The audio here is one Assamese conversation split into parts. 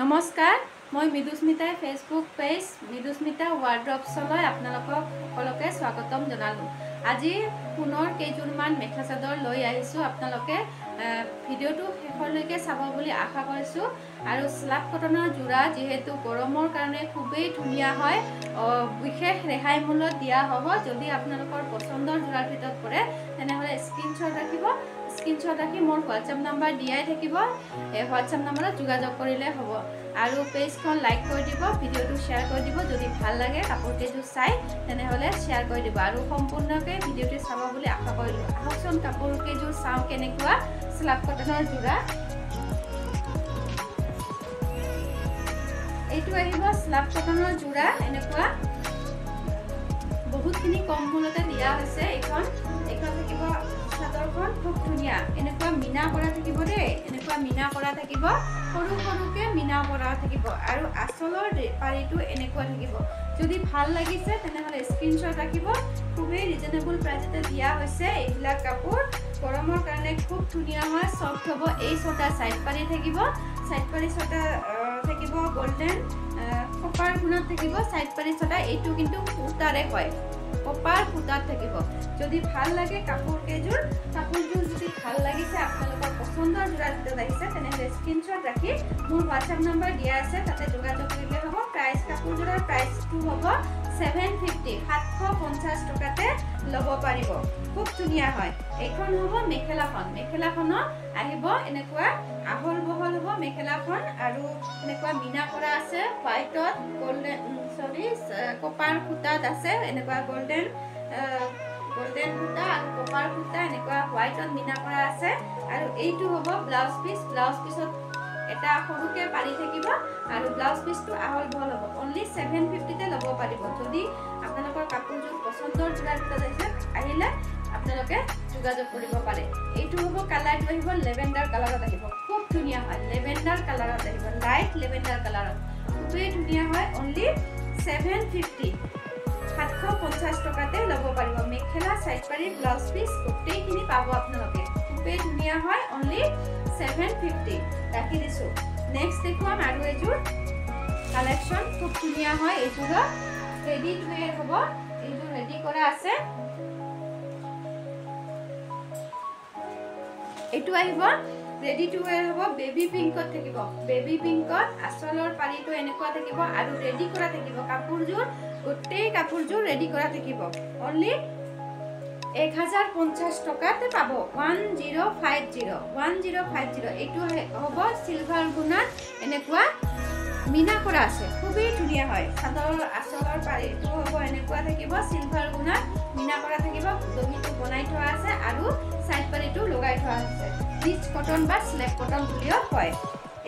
নমস্কাৰ, মই মৃদুস্মিতাৰ ফেচবুক পেজ মৃদুস্মিতা ৱাৰ্ড্ৰপছলৈ আপোনালোকক সকলোকে স্বাগতম জনালোঁ। আজি পুনৰ কেইযোৰমান মেখেলা চাদৰ লৈ আহিছোঁ। আপোনালোকে ভিডিঅ'টো শেষলৈকে চাব বুলি আশা কৰিছোঁ। আৰু স্লাব কটনৰ যোৰা যিহেতু গৰমৰ কাৰণে খুবেই ধুনীয়া হয়, বিশেষ ৰেহাই মূল্যত দিয়া হ'ব। যদি আপোনালোকৰ পচন্দৰ যোৰাৰ ভিতৰত পৰে তেনেহ'লে স্ক্ৰীনশ্বট ৰাখিব। স্ক্ৰীনশ্বট ৰাখি মোৰ হোৱাটছএপ নাম্বাৰ দিয়াই থাকিব। এই হোৱাটছএপ নাম্বাৰত যোগাযোগ কৰিলে হ'ব। আৰু পেজখন লাইক কৰি দিব, ভিডিঅ'টো শ্বেয়াৰ কৰি দিব। যদি ভাল লাগে কাপোৰ কেইযোৰ চাই তেনেহ'লে শ্বেয়াৰ কৰি দিব আৰু সম্পূৰ্ণকৈ ভিডিঅ'টো চাব বুলি আশা কৰিলোঁ। আহকচোন কাপোৰ কেইযোৰ চাওঁ কেনেকুৱা স্লাব কটনৰ যোৰা। এইটো আহিব স্লাব কটনৰ যোৰা। এনেকুৱা বহুতখিনি কম মূল্যতে দিয়া হৈছে। এইখন থাকিব চাদৰখন খুব ধুনীয়া। এনেকুৱা মিনা কৰা থাকিব দেই, এনেকুৱা মিনা কৰা থাকিব, সৰু সৰুকৈ মিনা কৰা থাকিব আৰু আঁচলৰ পাৰিটো এনেকুৱা থাকিব। যদি ভাল লাগিছে তেনেহ'লে স্ক্ৰীনশ্বট ৰাখিব। খুবেই ৰিজনেবল প্ৰাইচতে দিয়া হৈছে। এইবিলাক কাপোৰ গৰমৰ কাৰণে খুব ধুনীয়া হয়, চফ্ট হ'ব। এই ছটা ছাইড পাৰি থাকিব, ছাইড পাৰি ছটা থাকিব গল্ডেন কপাৰ গুণত থাকিব। ছাইড পাৰি ছটা এইটো কিন্তু সূতাৰে হয়, কপাৰ সূতাত থাকিব। যদি ভাল লাগে কাপোৰযোৰ যদি ভাল লাগিছে, আপোনালোকৰ পচন্দৰ যোৰাৰ ভিতৰত আহিছে তেনেহ'লে স্ক্ৰীনশ্বট ৰাখি মোৰ হোৱাটছএপ নাম্বাৰ দিয়া আছে, তাতে যোগাযোগ কৰিলে হ'ব। কাপোৰযোৰৰ প্ৰাইচটো হ'ব 750, 750 টকাতে ল'ব পাৰিব। খুব ধুনীয়া হয়। এইখন হ'ব মেখেলাখন। মেখেলাখনত আহিব এনেকুৱা আহল বহল হ'ব মেখেলাখন আৰু এনেকুৱা মিনা কৰা আছে হোৱাইটত, কপাৰ সূতাত আছে। এনেকুৱা গল্ডেন সূতা আৰু কপাৰ সূতা এনেকুৱা হোৱাইটত মিনা কৰা আছে। আৰু এইটো হ'ব ব্লাউজ পিচ। ব্লাউজ পিচত এটা সৰুকৈ পাৰি থাকিব আৰু ব্লাউজ পিচটো আহল বহল হ'ব। অনলি 750তে ল'ব পাৰিব। যদি আপোনালোকৰ কাপোৰযোৰ পচন্দৰ যোৰাৰ ভিতৰত আহিলে আপোনালোকে যোগাযোগ কৰিব পাৰে। এইটো হ'ব কালাৰটো আহিব লেভেণ্ডাৰ কালাৰত আহিব। খুব ধুনীয়া হয়, লেভেণ্ডাৰ কালাৰত আহিব, লাইট লেভেণ্ডাৰ কালাৰত খুবেই ধুনীয়া হয়। অনলি 750, 750 টকাতে ল'ব পাৰিব। মেখেলা, ছাইড পাৰি, ব্লাউজ পিচ গোটেইখিনি পাব আপোনালোকে। খুবেই ধুনীয়া হয়, অনলি 750 ৰাখি দিছোঁ। নেক্সট দেখুৱাম আৰু এযোৰ কালেকশ্যন। খুব ধুনীয়া হয়। এইযোৰৰ ৰেডি টু ৱেৰ হ'ব। এইযোৰ ৰেডি কৰা আছে। এইটো আহিব ৰেডি টু ৱেৰ হ'ব। বেবী পিংকত থাকিব। বেবী পিংকত আঁচলৰ পাৰিটো এনেকুৱা থাকিব আৰু ৰেডি কৰা থাকিব। গোটেই কাপোৰযোৰ ৰেডি কৰা থাকিব। অনলি 1050 টকাতে পাব। 1050। এইটো হ'ব চিলভাৰ গুণাত এনেকুৱা মিনা কৰা আছে। খুবেই ধুনীয়া হয়। চাদৰৰ আঁচলৰ পাৰিটো হ'ব এনেকুৱা থাকিব, চিলভাৰ গুণাত মিনা কৰা থাকিব। দহিটো বনাই থোৱা আছে আৰু ছাইড পাৰিটো লগাই থোৱা আছে। ৰিচ কটন বা স্লেব কটন বুলিও কয়।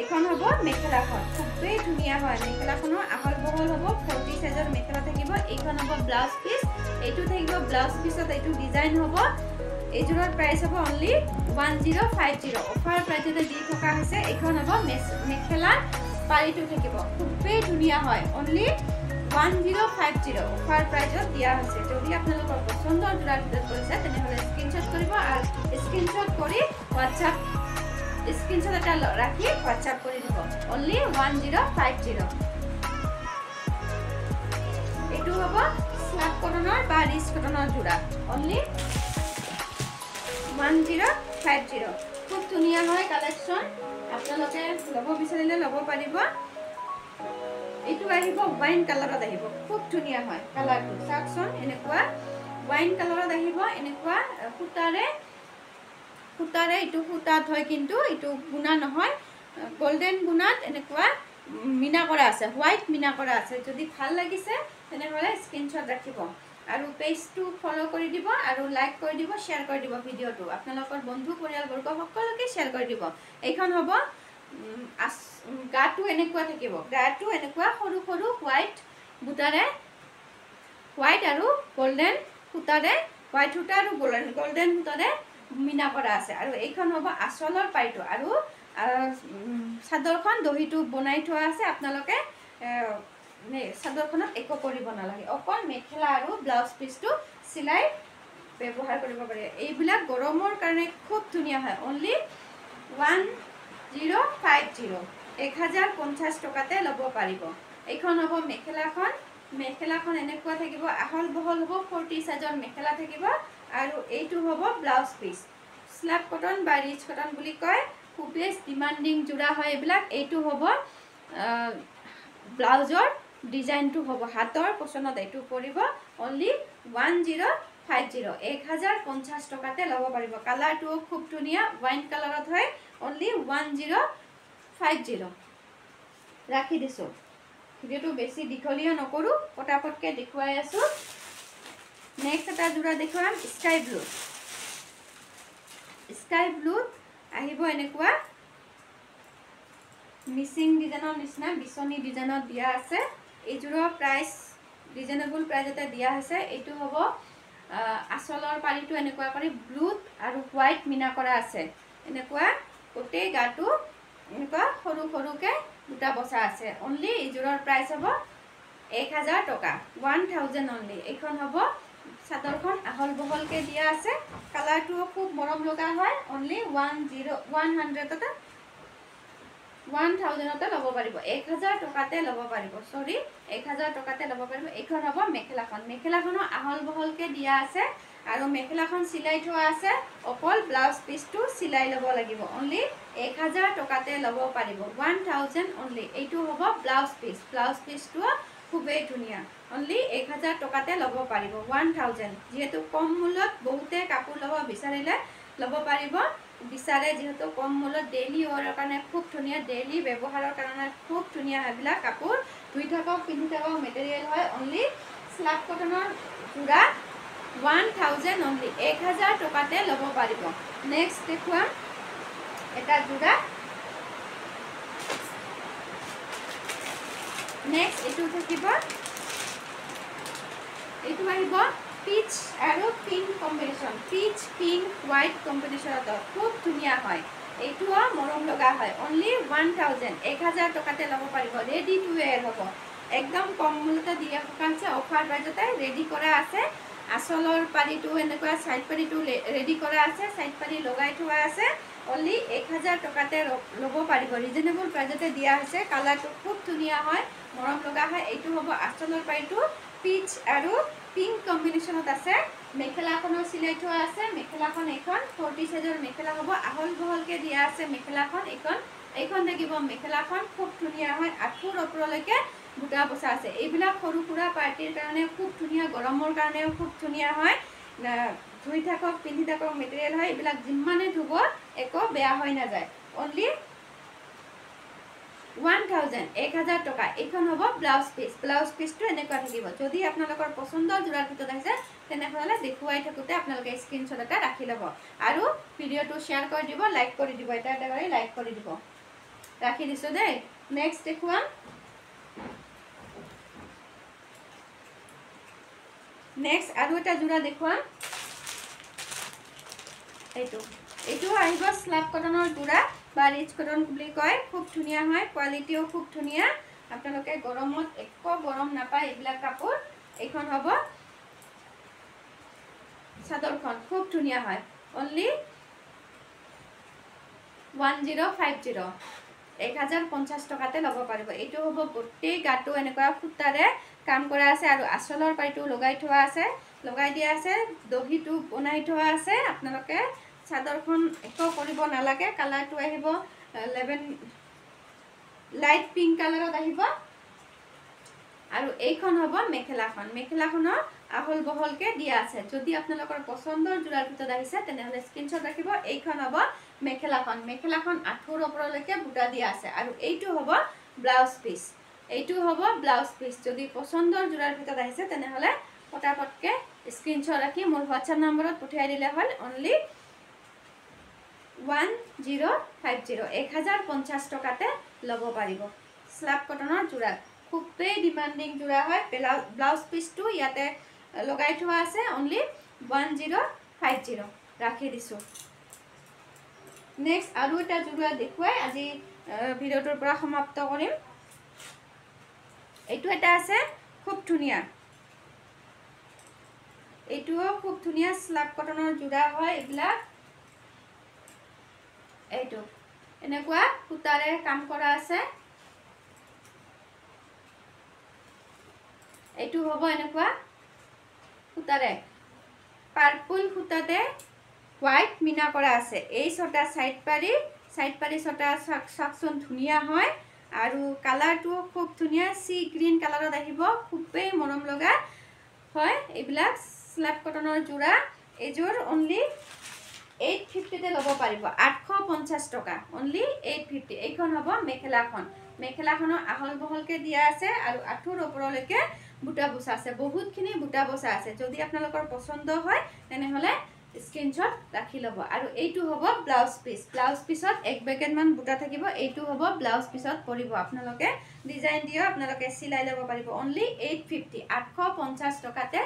এইখন হ'ব মেখেলাখন। খুবেই ধুনীয়া হয়। মেখেলাখনৰ আহল বহল হ'ব, 40 সাইজৰ মেখেলা থাকিব। এইখন হ'ব ব্লাউজ পিচ। এইটো থাকিব ব্লাউজ পিচত এইটো ডিজাইন হ'ব। এইযোৰৰ প্ৰাইচ হ'ব অনলি 1050। অফাৰ প্ৰাইচতে দি থকা হৈছে। এইখন হ'ব মেখেলা পাৰিটো থাকিব। খুবেই ধুনীয়া হয়। অনলি 1050 অফাৰ প্ৰাইচত দিয়া হৈছে। যদি আপোনালোকৰ পচন্দৰ যোৰাৰ ভিতৰত কৰিছে তেনেহ'লে স্ক্ৰীনশ্বট কৰিব আৰু স্ক্ৰীনশ্বট কৰি স্ক্ৰীনশ্বট এটা ৰাখি হোৱাটছআপ কৰি দিব। অনলি 1050। এইটো হ'ব স্লাব কটনৰ বা ৰিচ কটনৰ যোৰা। অনলি 1050। খুব ধুনীয়া হয় কালেকশ্যন। আপোনালোকে ল'ব বিচাৰিলে ল'ব পাৰিব। এইটো আহিব ৱাইন কালাৰত আহিব। খুব ধুনীয়া হয় কালাৰটো। চাওকচোন, এনেকুৱা ৱাইন কালাৰত আহিব। এনেকুৱা সূতাৰে এইটো সূতাত হয়, কিন্তু এইটো গুণা নহয়, গল্ডেন গুণাত এনেকুৱা মিনা কৰা আছে, হোৱাইট মিনা কৰা আছে। যদি ভাল লাগিছে তেনেহ'লে স্ক্ৰীনশ্বট ৰাখিব আৰু পেজটো ফ'ল' কৰি দিব আৰু লাইক কৰি দিব, শ্বেয়াৰ কৰি দিব। ভিডিঅ'টো আপোনালোকৰ বন্ধু পৰিয়ালবৰ্গ সকলোকে শ্বেয়াৰ কৰি দিব। এইখন হ'ব গাটো এনেকুৱা থাকিব। গাটো এনেকুৱা সৰু সৰু হোৱাইট বুটাৰে, হোৱাইট আৰু গল্ডেন সূতাৰে, হোৱাইট সূতা আৰু গল্ডেন সূতাৰে মিনা কৰা আছে। আৰু এইখন হ'ব আঁচলৰ পাৰিটো আৰু চাদৰখন দহিটো বনাই থোৱা আছে। আপোনালোকে চাদৰখনত একো কৰিব নালাগে, অকল মেখেলা আৰু ব্লাউজ পিচটো চিলাই ব্যৱহাৰ কৰিব পাৰে। এইবিলাক গৰমৰ কাৰণে খুব ধুনীয়া হয়। অনলি 1050। 1050 টকাতে ল'ব পাৰিব। এইখন হ'ব মেখেলাখন। মেখেলাখন এনেকুৱা থাকিব, আহল বহল হ'ব, 40 সাইজৰ মেখেলা থাকিব আৰু এইটো হ'ব ব্লাউজ পিচ। স্লাব কটন বা ৰিচ কটন বুলি কয়, খুবেই ডিমান্ডিং যোৰা হয় এইবিলাক। এইটো হ'ব ব্লাউজৰ ডিজাইনটো হ'ব হাতৰ পছন্দত এইটো পৰিব অনলি 1050 1050 টকাতে ল'ব পাৰিব। কালাৰটোও খুব ধুনীয়া, ওয়াইন কালাৰত হয়, অনলি 1050 ৰাখি দিছোঁ। ভিডিওটো বেছি দীঘলীয়া নকৰোঁ, পটাপটকৈ দেখুৱাই আছোঁ। নেক্সট এটা যোৰা দেখুৱাম স্কাই ব্লু। স্কাই ব্লুত আহিব এনেকুৱা মিচিং ডিজাইনৰ নিচিনা বিচনী ডিজাইনত দিয়া আছে। এইযোৰৰ প্ৰাইচ ৰিজনেবল প্ৰাইজতে দিয়া হৈছে। এইটো হ'ব আঁচলৰ পাৰিটো এনেকুৱা কৰি ব্লুত আৰু হোৱাইট মিনা কৰা আছে। এনেকুৱা গোটেই গাটো এনেকুৱা সৰু সৰুকৈ দুটা বচা আছে। অনলি এইযোৰৰ প্ৰাইচ হ'ব 1000 টকা, 1000 অনলি। এইখন হ'ব চাদৰখন আহল বহলকৈ দিয়া আছে। কালাৰটোও খুব মৰম লগা হয়, অনলি 1000তে ল'ব পাৰিব। 1000 টকাতে ল'ব পাৰিব, 1000 টকাতে ল'ব পাৰিব। এইখন হ'ব মেখেলাখন। মেখেলাখনো আহল বহলকৈ দিয়া আছে আৰু মেখেলাখন চিলাই থোৱা আছে, অকল ব্লাউজ পিচটো চিলাই ল'ব লাগিব। অনলি 1000 টকাতে ল'ব পাৰিব, 1000 অনলি। এইটো হ'ব ব্লাউজ পিচ। ব্লাউজ পিচটো খুবেই ধুনীয়া, অনলি 1000 টকাতে ল'ব পাৰিব, 1000। যিহেতু কম মূল্যত বহুতে কাপোৰ ল'ব বিচাৰিলে ল'ব পাৰিব, বিচাৰে যিহেতু কম মূল্যত ডেইলি ৱেৰৰ কাৰণে খুব ধুনীয়া, ডেইলি ব্যৱহাৰৰ কাৰণে খুব ধুনীয়া। এইবিলাক কাপোৰ ধুই থাকক পিন্ধি থাকক মেটেৰিয়েল হয়। অনলি স্লাব কটনৰ যোৰা 1000 অনলি, 1000 টকাতে ল'ব পাৰিব। নেক্সট দেখুৱাম এটা যোৰা। নেক্সট এইটো থাকিব, এইটো আহিব পিচ আৰু pink combination. Peach pink white কম্বিনেশ্যনত খুব ধুনীয়া হয়। এইটোও মৰম লগা হয়। অনলি 1000, 1000 টকাতে ল'ব পাৰিব। ৰেডি টু ৱেৰ হ'ব, একদম কম মূল্যতে দিয়া হৈছে, অফাৰ প্ৰাইজতে ৰেডি কৰা আছে। আঁচলৰ পাৰিটো এনেকুৱা চাইড পাৰিটো ৰেডি কৰা আছে, চাইড পাৰি লগাই থোৱা আছে। অনলি 1000 টকাতে ল'ব পাৰিব, ৰিজনেবল প্ৰাইজতে দিয়া হৈছে। কালাৰটো খুব ধুনীয়া হয়, মৰম লগা হয়। এইটো হ'ব আঁচলৰ পাৰিটো, পিচ আৰু পিংক কম্বিনেশ্যনত আছে। মেখেলাখনো চিলাই থোৱা আছে। মেখেলাখন এইখন 40 সাইজৰ মেখেলা হ'ব, আহল বহলকৈ দিয়া আছে মেখেলাখন। এইখন থাকিব মেখেলাখন, খুব ধুনীয়া হয়, আঁঠুৰ ওপৰলৈকে বুটা বচা আছে। এইবিলাক সৰু সুৰা পাৰ্টিৰ কাৰণে খুব ধুনীয়া, গৰমৰ কাৰণেও খুব ধুনীয়া হয়। ধুই থাকক পিন্ধি থাকক মেটেৰিয়েল হয়। এইবিলাক যিমানে ধুব একো বেয়া হৈ নাযায়। অনলি 1000, 1000 টকা। এইখন হ'ব ব্লাউজ পিচ। ব্লাউজ পিচটো এনেকুৱা থাকিব। যদি আপোনালোকৰ পচন্দৰ যোৰাৰ ভিতৰত আহিছে তেনেহ'লে দেখুৱাই থাকোঁতে আপোনালোকে স্ক্ৰীনশ্বট এটা ৰাখি ল'ব আৰু ভিডিঅ'টো শ্বেয়াৰ কৰি দিব, লাইক কৰি দিব, এটা এটা কৰি লাইক কৰি দিব। ৰাখি দিছোঁ দেই। নেক্সট দেখুৱাম। নেক্সট আৰু এটা যোৰা দেখুৱাম। এইটো আহিব স্লাব কটনৰ যোৰা বা ৰিচ কটন বুলি কয়। খুব ধুনীয়া হয়, কোৱালিটিও খুব ধুনীয়া। আপোনালোকে গৰমত একো গৰম নাপায় এইবিলাক কাপোৰ। এইখন হ'ব চাদৰখন, খুব ধুনীয়া হয়। অনলি 1050, 1050 টকাতে ল'ব পাৰিব। এইটো হ'ব গোটেই গাটো এনেকুৱা সূতাৰে কাম কৰা আছে আৰু আঁচলৰ পাৰিটো লগাই থোৱা আছে, লগাই দিয়া আছে, দহিটো বনাই থোৱা আছে। আপোনালোকে চাদৰখন একো কৰিব নালাগে। কালাৰটো আহিব লাইট পিংক কালাৰত আহিব আৰু এইখন হ'ব মেখেলাখন। মেখেলাখনৰ আহল বহলকৈ দিয়া আছে। যদি আপোনালোকৰ পচন্দৰ যোৰাৰ ভিতৰত আহিছে তেনেহ'লে স্ক্ৰীনশ্বট ৰাখিব। এইখন হ'ব মেখেলাখন। মেখেলাখন আঁঠুৰ ওপৰলৈকে বুটা দিয়া আছে আৰু এইটো হ'ব ব্লাউজ পিচ। এইটো হ'ব ব্লাউজ পিচ। যদি পচন্দৰ যোৰাৰ ভিতৰত আহিছে তেনেহ'লে পটাপটকৈ স্ক্ৰীনশ্বট ৰাখি মোৰ হোৱাটছআপ নম্বৰত পঠিয়াই দিলে হ'ল। অনলি 1050, 1050 টকাতে ল'ব পাৰিব। স্লাব কটনৰ যোৰা খুবেই ডিমান্ডিং যোৰা হয়। ব্লাউজ পিচটো ইয়াতে লগাই থোৱা আছে। অনলি 1050 ৰাখি দিছোঁ। নেক্সট আৰু এটা যোৰা দেখুৱাই আজি ভিডিঅ'টোৰ পৰা সমাপ্ত কৰিম। এইটো এটা আছে খুব ধুনীয়া, এইটোও খুব ধুনীয়া স্লাব কটনৰ যোৰা হয় এইবিলাক। এইটো এনেকুৱা সূতাৰে কাম কৰা আছে এইটো হ'ব এনেকুৱা সূতাৰে পাৰ্পল সূতাতে হোয়াইট মিনা কৰা আছে এই ছটা সাইড পাৰি ছটা চাকচোন ধুনিয়া হয় আৰু কালাৰটো খুব ধুনিয়া সি গ্ৰীন কালাৰত আহিব খুবেই মৰম লগা হয় এইবিলাক স্ল্যাব কটনৰ জোৰা এইযোৰ অনলি 850 তে ল'ব পাৰিব 850 টকা অনলি 850 এইখন হ'ব মেখেলাখনৰ আহল বহলকে দিয়া আছে আৰু আঁঠুৰ ওপৰলৈকে বুটা বসা আছে বহুতখিনি বুটা বসা আছে যদি আপোনালোকৰ পছন্দ হয় তেনেহলে স্ক্ৰিনশট ৰাখি লব আৰু এইটো হ'ব ব্লাউজ পিছত এক বেকেট মান বুটা থাকিব এইটো হ'ব ব্লাউজ পিছত পৰিব আপোনালোকে ডিজাইন দিও আপোনালোকে সিলাই লব পাৰিব অনলি 850 850 টকাতে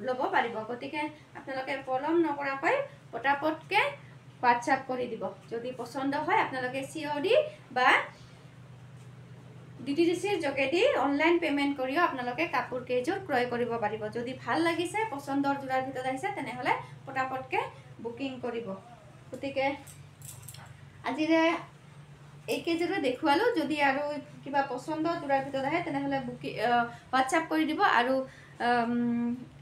লব পাৰিব গতিকে আপোনালোকে পলম নকৰাকৈ পটাপটকে WhatsApp কৰি দিব যদি পছন্দ হয় আপোনালোকে COD বা DTDCৰ যোগেদি অনলাইন পেমেন্ট কৰিও আপোনালোকে কাপোৰ কেইযোৰ ক্ৰয় কৰিব পাৰিব যদি ভাল লাগিছে পছন্দৰ জোৰাৰ ভিতৰত আহিছে তেনেহলে পটাপটকে বুকিং কৰিব গতিকে আজিৰে এই কেইযোৰো দেখুৱালো যদি আৰু কিবা পছন্দৰ জোৰাৰ ভিতৰত আহে তেনেহলে WhatsApp কৰি দিব আৰু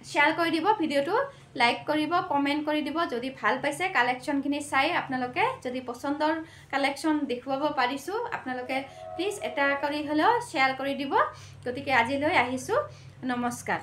শেয়াৰ কৰি দিব ভিডিওটো লাইক কৰিব কমেন্ট কৰি দিব যদি ভাল পাইছে কালেকশনখিনি চাই আপোনালোকে যদি পছন্দৰ কালেকশন দেখুৱাব পাৰিছো আপোনালোকে প্লিজ এটা কৰি হলেও শেয়াৰ কৰি দিব গতিকে আজিলৈ আহিছো নমস্কাৰ